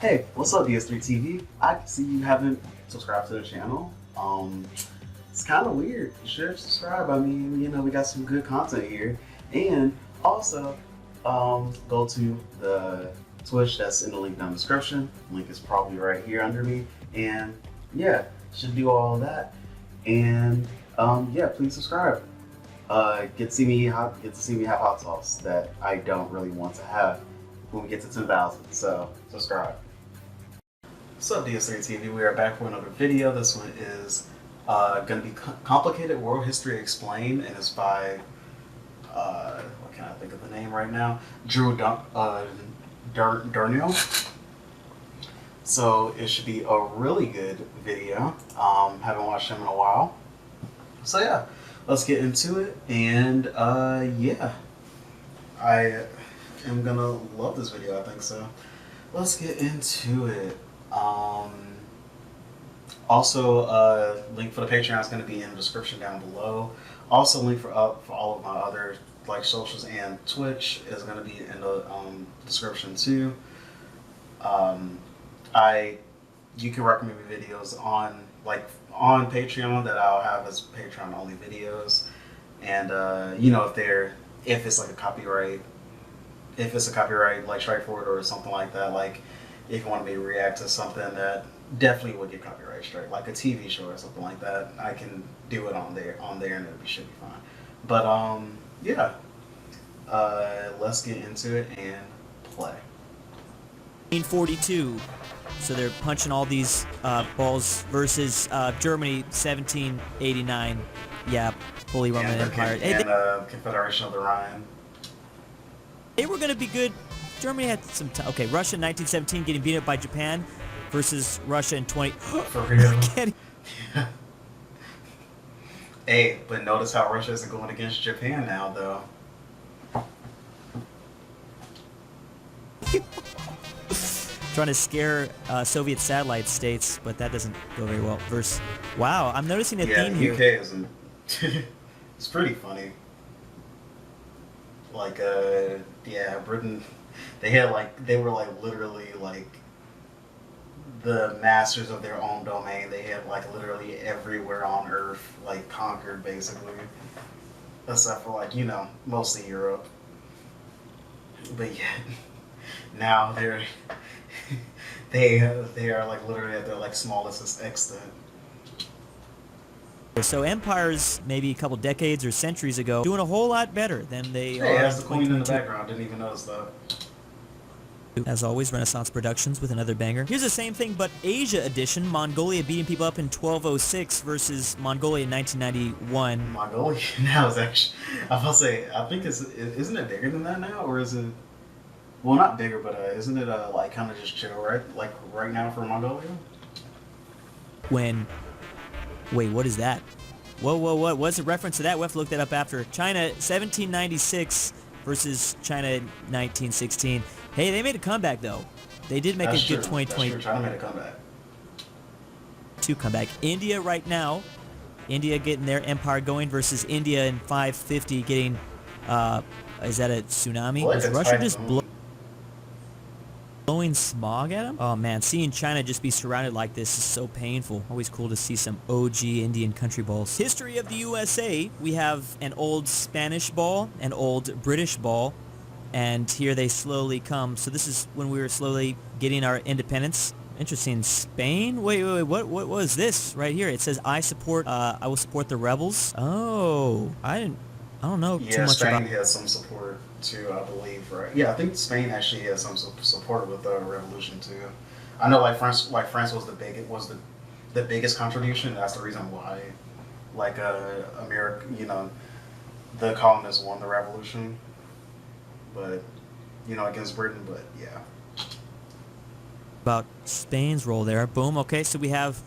Hey, what's up, DS3TV? I can see you haven't subscribed to the channel. It's kind of weird. You should subscribe. I mean, we got some good content here. And also, go to the Twitch that's in the link down in the description. Link is probably right here under me. And yeah, should do all of that. And yeah, please subscribe. Get to see me have hot sauce that I don't really want to have when we get to 10,000. So subscribe. What's up, DS3TV? We are back for another video. This one is going to be Complicated World History Explained, and it's by what can I think of the name right now? Durmil. So it should be a really good video. Haven't watched him in a while. So yeah, let's get into it. And yeah, I am gonna love this video. I think so. Let's get into it. Also, link for the Patreon is going to be in the description down below. Also, link for all of my other socials and Twitch is going to be in the description too. You can recommend me videos on Patreon that I'll have as Patreon only videos, and if it's like a copyright, strike for it or something like that, if you want me to react to something that definitely would get copyright strike, like a TV show or something like that, I can do it on there, and it should be fine. But yeah, let's get into it and play. 1942. So they're punching all these balls versus Germany, 1789. Yeah, Holy Roman Empire. Confederation of the Rhine. They were going to be good. Germany had some time. Okay, Russia in 1917 getting beat up by Japan versus Russia in 20... For real? Yeah. Hey, but notice how Russia isn't going against Japan now, though. Trying to scare Soviet satellite states, but that doesn't go very well. Wow, I'm noticing a theme here. Yeah, UK isn't... It's pretty funny. Yeah, Britain... They were literally the masters of their own domain. They had literally everywhere on Earth conquered, basically, except for mostly Europe. But yet now they are literally at their smallest extent. So empires, maybe a couple decades or centuries ago, doing a whole lot better than they are. Hey, that's the queen in the background. Didn't even notice that. As always, Renaissance Productions with another banger. Here's the same thing, but Asia edition. Mongolia beating people up in 1206 versus Mongolia in 1991. Mongolia now is actually, I was gonna say, I think isn't it bigger than that now, or is it? Well, not bigger, but isn't it kind of just chill, right? Right now for Mongolia. Wait, what is that? Whoa, what's the reference to that? We'll have to look that up after. China, 1796 versus China 1916. Hey, they made a comeback, though. They did make a good 2020. That's true. China made a comeback. Comeback. India right now. India getting their empire going versus India in 550 getting, is that a tsunami? Was Russia just blowing smog at them? Oh man, seeing China just be surrounded like this is so painful. Always cool to see some OG Indian country balls. History of the USA, we have an old Spanish ball, an old British ball, and here they slowly come. So this is when we were slowly getting our independence. Interesting. Spain? Wait, what was this right here? It says I will support the rebels. Oh, I don't know too much Spain about... has some support too, I believe, right? Yeah, I think Spain actually has some support with the revolution too. I know France was the biggest contribution. That's the reason why America, the colonists won the revolution. But against Britain, but yeah. About Spain's role there. Boom. Okay, so we have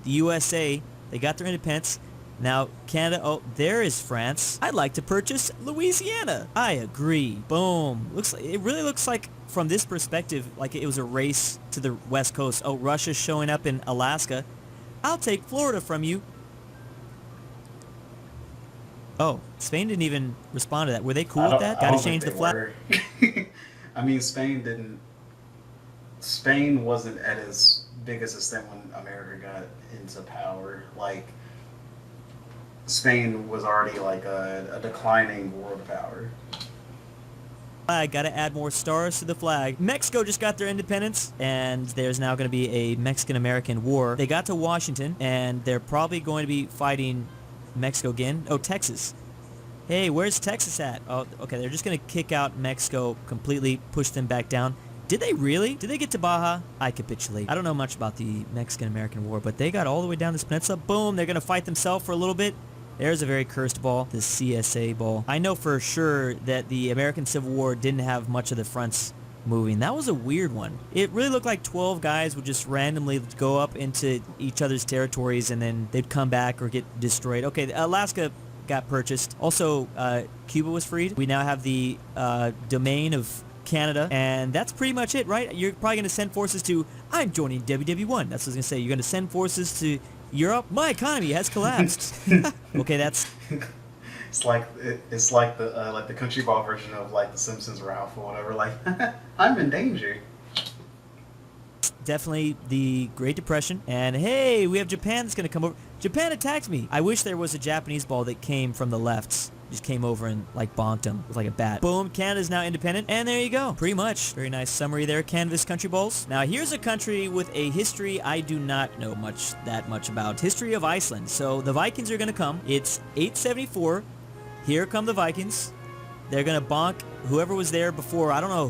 the USA. They got their independence. Now, Canada, oh, there is France. I'd like to purchase Louisiana. I agree. Boom. It really looks like, from this perspective, like it was a race to the West Coast. Oh, Russia's showing up in Alaska. I'll take Florida from you. Oh, Spain didn't even respond to that. Were they cool with that? Gotta change the flag. I mean, Spain didn't. Spain wasn't at its biggest extent when America got into power. Like, Spain was already like a declining world power. I gotta add more stars to the flag. Mexico just got their independence, and there's now going to be a Mexican-American war. They got to Washington, and they're probably going to be fighting Mexico again. Oh, Texas. Hey, where's Texas at? Oh, okay, they're just going to kick out Mexico completely, push them back down. Did they really? Did they get to Baja? I capitulate. I don't know much about the Mexican-American War, but they got all the way down this peninsula. Boom, they're going to fight themselves for a little bit. There's a very cursed ball, the CSA ball. I know for sure that the American Civil War didn't have much of the fronts moving. That was a weird one. It really looked like 12 guys would just randomly go up into each other's territories and then they'd come back or get destroyed. Okay, Alaska got purchased. Also, Cuba was freed. We now have the domain of Canada, and that's pretty much it, right? You're probably going to send forces to, I'm joining WW1. That's what I was going to say. You're going to send forces to Europe. My economy has collapsed. Okay, that's... It's like the country ball version of like the Simpsons Ralph or whatever. Like, I'm in danger. Definitely the Great Depression. And hey, we have Japan that's going to come over. Japan attacked me. I wish there was a Japanese ball that came from the lefts. Just came over and like bonked them with like a bat. Boom, Canada's now independent. And there you go. Pretty much. Very nice summary there, Canvas Country Balls. Now here's a country with a history I do not know that much about. History of Iceland. So the Vikings are going to come. It's 874. Here come the Vikings. They're going to bonk whoever was there before. I don't know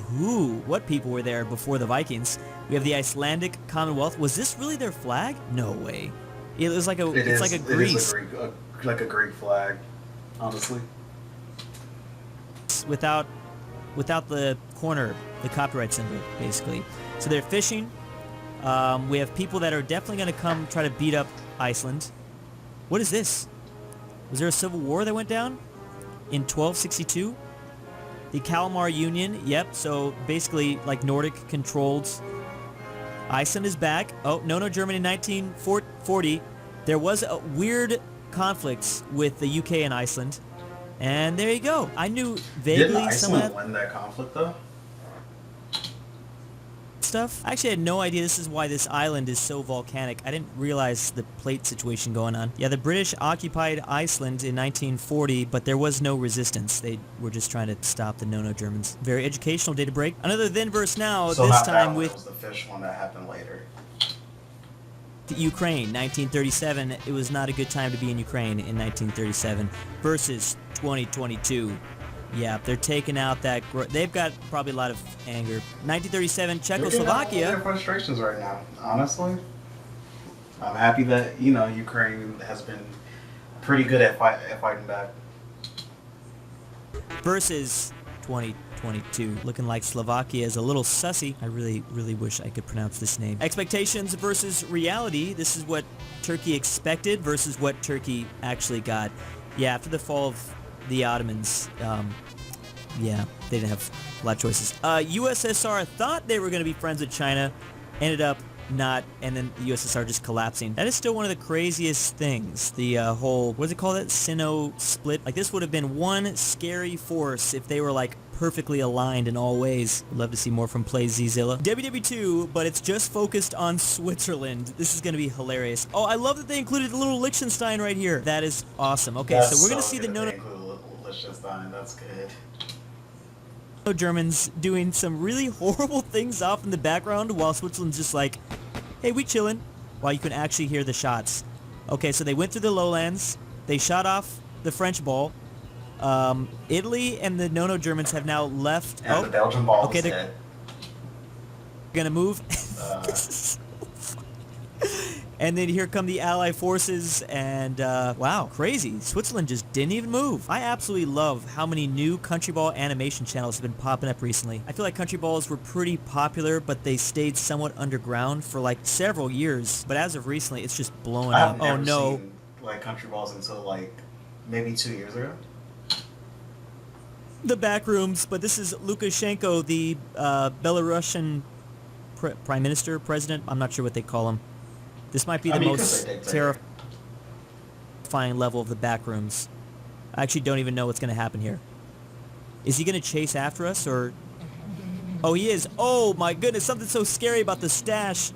what people were there before the Vikings. We have the Icelandic Commonwealth. Was this really their flag? No way. It was like a, it's like a Greece. It is like a Greek flag, honestly. Without the corner, the copyright symbol, basically. So they're fishing. We have people that are definitely going to come try to beat up Iceland. What is this? Was there a civil war that went down in 1262? The Kalmar Union, yep. So basically, like Nordic controlled. Iceland is back. Oh, no, Germany in 1940. There was a weird conflict with the UK and Iceland. And there you go. I knew vaguely Didn't some of Iceland that win that conflict, though? stuff. I actually had no idea this is why this island is so volcanic. I didn't realize the plate situation going on. Yeah, the British occupied Iceland in 1940, but there was no resistance. They were just trying to stop the no-no Germans. Very educational data break. Another then verse now, So this not that time one, with it was the fish one that happened later. Ukraine, 1937. It was not a good time to be in Ukraine in 1937 versus 2022. Yeah, they're taking out that... They've got probably a lot of anger. 1937, Czechoslovakia... Their frustrations right now, honestly. I'm happy that, Ukraine has been pretty good at fighting back. Versus 2022. Looking like Slovakia is a little sussy. I really, really wish I could pronounce this name. Expectations versus reality. This is what Turkey expected versus what Turkey actually got. Yeah, after the fall of the Ottomans, yeah, they didn't have a lot of choices. USSR thought they were going to be friends with China, ended up not, and then the USSR just collapsing. That is still one of the craziest things. The whole, what does it call that? Sino split. Like, this would have been one scary force if they were, like, perfectly aligned in all ways. Would love to see more from Play Zilla. WW2, but it's just focused on Switzerland. This is going to be hilarious. Oh, I love that they included a little Liechtenstein right here. That is awesome. Okay, That's so we're going to see good the that no. they include Liechtenstein. That's good. Germans doing some really horrible things off in the background while Switzerland's just like, hey, we chillin', while you can actually hear the shots. Okay, so they went through the lowlands. They shot off the French ball. Italy and the no-no Germans have now left. And the Belgian ball is they're dead. gonna move. And then here come the Allied forces, and wow, crazy. Switzerland just didn't even move. I absolutely love how many new Country Ball animation channels have been popping up recently. I feel like Country Balls were pretty popular, but they stayed somewhat underground for like several years. But as of recently, it's just blowing up. I've Oh never no. seen like Country Balls until like maybe 2 years ago. The back rooms, but this is Lukashenko, the Belarusian prime minister, president. I'm not sure what they call him. This might be the most terrifying level of the back rooms. I actually don't even know what's going to happen here. Is he going to chase after us, or Oh, he is. Oh my goodness, something so scary about the stash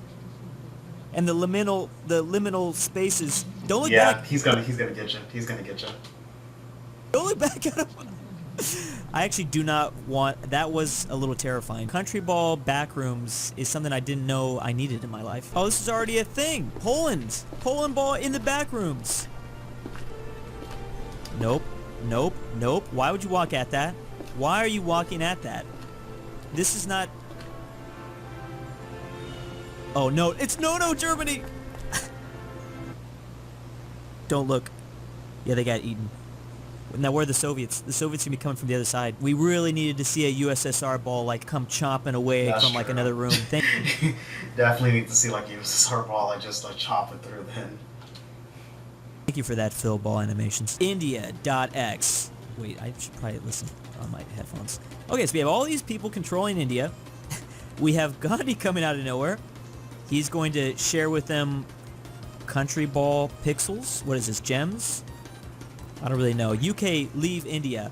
and the liminal spaces. Don't look Yeah, back. he's gonna get you. He's gonna get you. Don't look back at him. I actually do not want... That was a little terrifying. Country ball backrooms is something I didn't know I needed in my life. Oh, this is already a thing. Poland. Poland ball in the backrooms. Nope. Nope. Nope. Why would you walk at that? Why are you walking at that? This is not... Oh, no. It's no, Germany! Don't look. Yeah, they got eaten. Now, where are the Soviets? The Soviets can be coming from the other side. We really needed to see a USSR ball, like, come chomping away That's from, like, true. another room. Definitely need to see, like, USSR ball, like, just, like, chop it through then. Thank you for that, Phil Ball Animations. India.x. Wait, I should probably listen on my headphones. Okay, so we have all these people controlling India. We have Gandhi coming out of nowhere. He's going to share with them country ball pixels. What is this, gems? I don't really know. UK, leave India.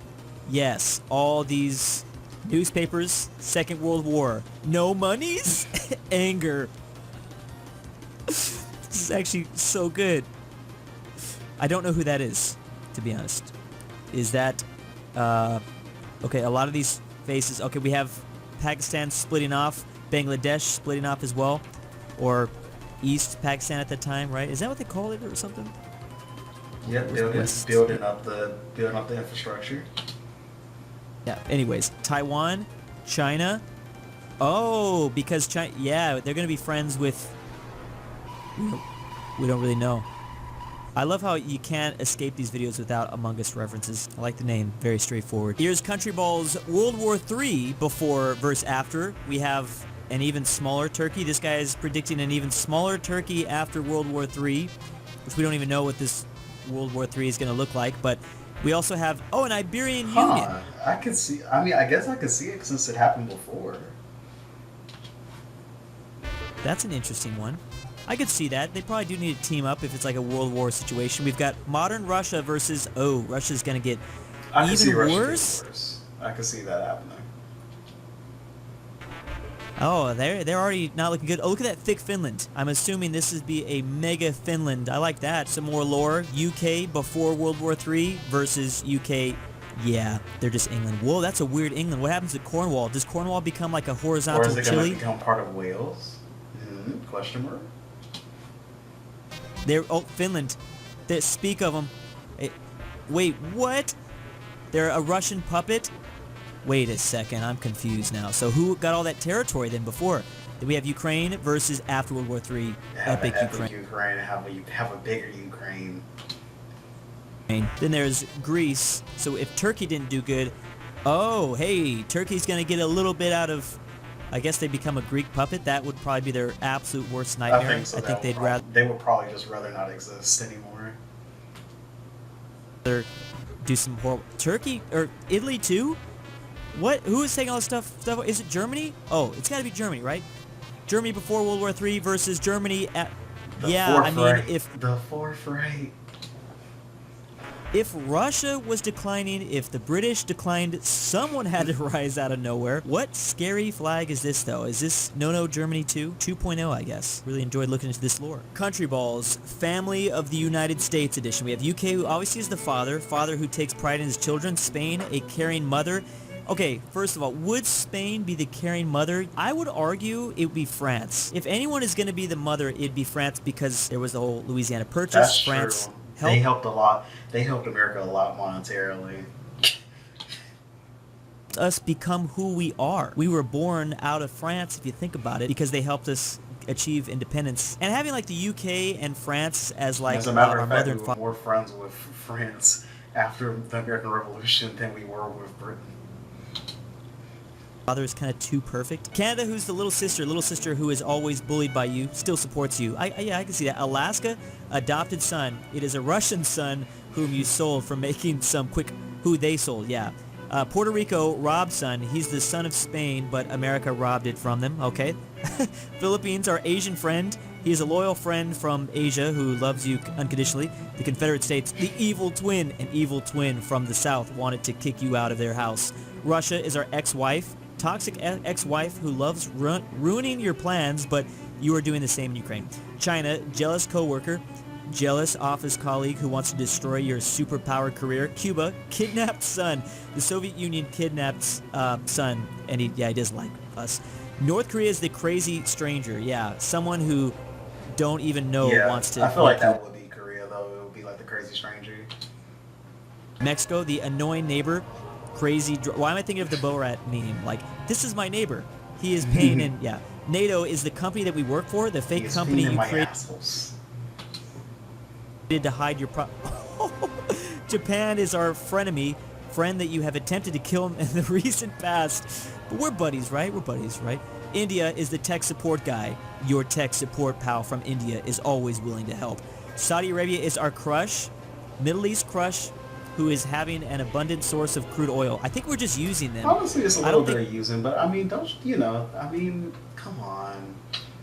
Yes, all these newspapers, Second World War. No monies? Anger. This is actually so good. I don't know who that is, to be honest. Is that... okay, a lot of these faces... Okay, we have Pakistan splitting off, Bangladesh splitting off as well, or East Pakistan at the time, right? Is that what they call it or something? Yep, building up the infrastructure. Yeah, anyways, Taiwan, China. Oh, because China... Yeah, they're going to be friends with... We don't really know. I love how you can't escape these videos without Among Us references. I like the name. Very straightforward. Here's Countryballs World War III before versus after. We have an even smaller Turkey. This guy is predicting an even smaller Turkey after World War III, which we don't even know what this World War III is going to look like. But we also have, an Iberian Union. I can see, I guess I can see it since it happened before. That's an interesting one. I could see that. They probably do need to team up if it's like a World War situation. We've got modern Russia versus... Oh, Russia's going to get even worse? I could see that happening. Oh, they're already not looking good. Oh, look at that thick Finland. I'm assuming this would be a mega Finland. I like that. Some more lore. UK before World War III versus UK... Yeah, they're just England. Whoa, that's a weird England. What happens to Cornwall? Does Cornwall become like a horizontal Chile? Or is it going to become part of Wales? Question mark? Finland. Speak of them. Wait, what? They're a Russian puppet? Wait a second, I'm confused now. So who got all that territory then before? Then we have Ukraine versus after World War III. Epic Ukraine. Have a bigger Ukraine. Then there's Greece. So if Turkey didn't do good, oh, hey, Turkey's going to get a little bit out of... I guess they become a Greek puppet. That would probably be their absolute worst nightmare. I think so. They would probably just rather not exist anymore. Do some horrible... Turkey? Or Italy too? What? Who is saying all this stuff? Is it Germany? Oh, it's got to be Germany, right? Germany before World War III versus Germany at... The fourth right. If Russia was declining, if the British declined, someone had to rise out of nowhere. What scary flag is this, though? Is this No Germany 2? 2.0, I guess. Really enjoyed looking into this lore. Countryballs, Family of the United States edition. We have UK, who obviously is the father who takes pride in his children. Spain, a caring mother. Okay, first of all, would Spain be the caring mother? I would argue it would be France. If anyone is going to be the mother, it'd be France because there was the whole Louisiana Purchase. That's France true. They helped a lot. They helped America a lot monetarily. Us become who we are. We were born out of France, if you think about it, because they helped us achieve independence. And having like the UK and France as like as a matter our of fact, mother and we were father. more friends with France after the American Revolution than we were with Britain. Father is kind of too perfect. Canada, who's the little sister who is always bullied by you, still supports you. I can see that. Alaska, adopted son. It is a Russian son whom you sold for making some quick... Who they sold, yeah. Puerto Rico, robbed son. He's the son of Spain, but America robbed it from them. Okay. Philippines, our Asian friend. He is a loyal friend from Asia who loves you unconditionally. The Confederate States, the evil twin. An evil twin from the South wanted to kick you out of their house. Russia is our ex-wife. toxic ex-wife who loves ruining your plans, but you are doing the same in Ukraine. China, jealous coworker, jealous office colleague who wants to destroy your superpower career. Cuba, kidnapped son. The Soviet Union kidnapped son, and he does like us. North Korea is the crazy stranger. Yeah, someone who don't even know wants to. I feel like that would be Korea, though. It would be like the crazy stranger. Mexico, the annoying neighbor, crazy. Why am I thinking of the Borat meme? Like, this is my neighbor. He is paying in. Yeah. NATO is the company that we work for, the fake company you created to hide your Japan is our friend that you have attempted to kill in the recent past. But we're buddies, right? India is the tech support guy. Your tech support pal from India is always willing to help. Saudi Arabia is our crush, Middle East crush, who is having an abundant source of crude oil. I think we're just using them. Honestly, it's a little bit of using, but I mean, come on.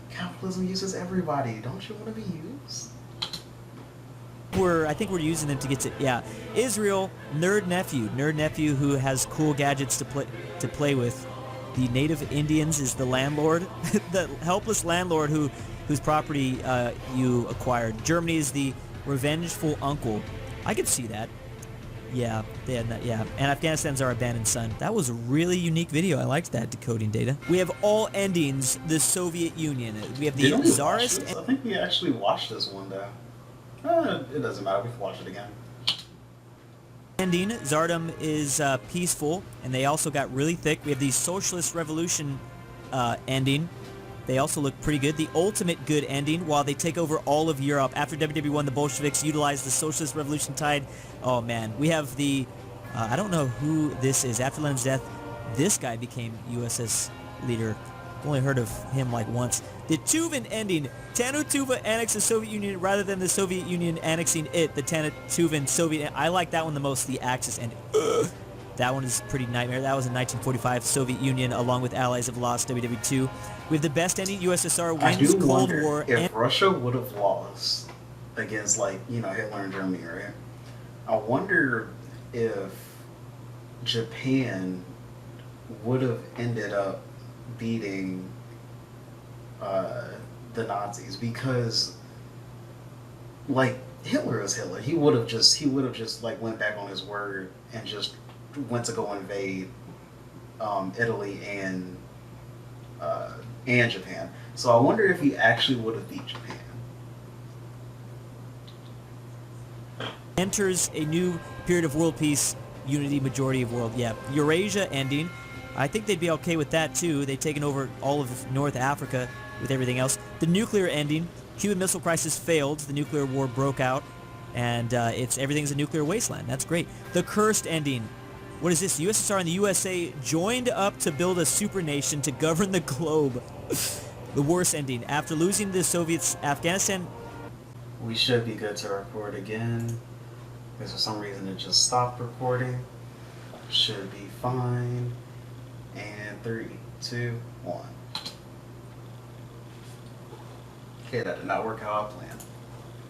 Capitalism uses everybody. Don't you want to be used? I think we're using them to get to, Israel, nerd nephew who has cool gadgets to play with. The native Indians is the landlord, the helpless landlord whose property you acquired. Germany is the revengeful uncle. I could see that. Yeah, and Afghanistan's our abandoned son. That was a really unique video. I liked that decoding data. We have all endings. The Soviet Union. We have the Tsarist. I think we actually watched this one day. It doesn't matter. We can watch it again. Ending. Tsardom is peaceful, and they also got really thick. We have the Socialist Revolution ending. They also look pretty good. The ultimate good ending, while they take over all of Europe. After WW won, the Bolsheviks utilized the Socialist Revolution tide. Oh, man. We have the... I don't know who this is. After Lenin's death, this guy became USS leader. I've only heard of him like once. The Tuvan ending. Tano-Tuva annexed the Soviet Union rather than the Soviet Union annexing it. The Tano-Tuvan Soviet... I like that one the most, the Axis ending. That one is pretty nightmare. That was in 1945. Soviet Union, along with allies, have lost WW2. We have the best ending. USSR wins Cold War. If Russia would have lost against, Hitler and Germany, right? I wonder if Japan would have ended up beating the Nazis, because, Hitler is Hitler. He would have just went back on his word and just went to go invade Italy and Japan. So I wonder if he actually would have beat Japan. Enters a new period of world peace, unity, majority of world. Yeah, Eurasia ending. I think they'd be okay with that too. They've taken over all of North Africa with everything else. The nuclear ending. Cuban Missile Crisis failed. The nuclear war broke out, and everything's a nuclear wasteland. That's great. The cursed ending. What is this? The USSR and the USA joined up to build a supernation to govern the globe. The worst ending. After losing to the Soviets, Afghanistan... We should be good to record again, because for some reason it just stopped recording. Should be fine. And 3, 2, 1. Okay, that did not work how I planned.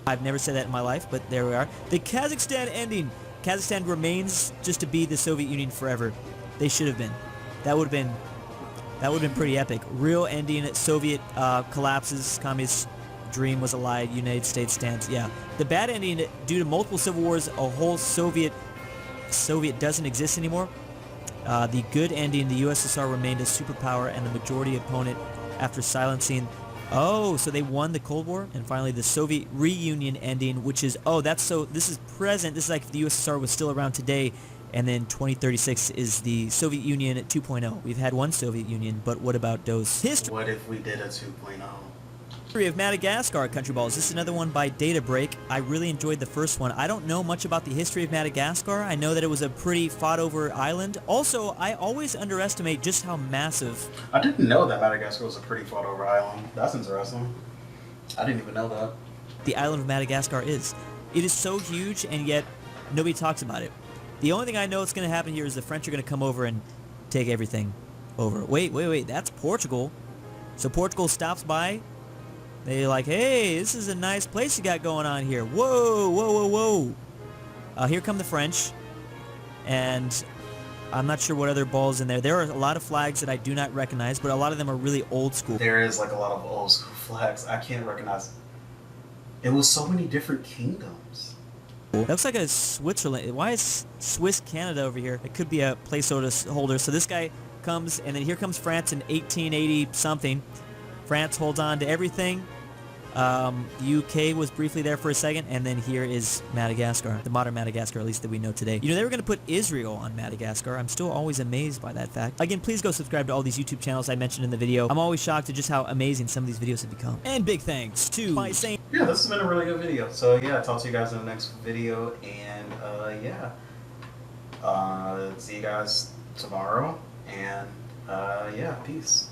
I've never said that in my life, but there we are. The Kazakhstan ending. Kazakhstan remains just to be the Soviet Union forever. They should have been. That would have been pretty epic. Real ending. Soviet collapses. Communist dream was a lie. United States stands. Yeah. The bad ending, due to multiple civil wars, a whole Soviet doesn't exist anymore. The good ending, the USSR remained a superpower and the majority opponent after silencing. Oh, so they won the Cold War, and finally the Soviet reunion ending, which is, this is present. This is like if the USSR was still around today, and then 2036 is the Soviet Union at 2.0. We've had one Soviet Union, but what about those? History. What if we did a 2.0? History of Madagascar, Countryballs. This is another one by Data Break. I really enjoyed the first one. I don't know much about the history of Madagascar. I know that it was a pretty fought-over island. Also, I always underestimate just how massive... I didn't know that Madagascar was a pretty fought-over island. That's interesting. I didn't even know that. The island of Madagascar is. It is so huge, and yet nobody talks about it. The only thing I know is going to happen here is the French are going to come over and take everything over. Wait. That's Portugal. So Portugal stops by. They're like, hey, this is a nice place you got going on here. Whoa. Here come the French. And I'm not sure what other balls in there. There are a lot of flags that I do not recognize, but a lot of them are really old school. There is like a lot of old school flags. I can't recognize. It was so many different kingdoms. That looks like a Switzerland. Why is Swiss Canada over here? It could be a placeholder. So this guy comes, and then here comes France in 1880 something. France holds on to everything. The UK was briefly there for a second, and then here is Madagascar, the modern Madagascar, at least that we know today. You know, they were going to put Israel on Madagascar. I'm still always amazed by that fact. Again, please go subscribe to all these YouTube channels I mentioned in the video. I'm always shocked at just how amazing some of these videos have become. And big thanks to my Saint. Yeah, this has been a really good video. So yeah, I'll talk to you guys in the next video, and see you guys tomorrow, and yeah, peace.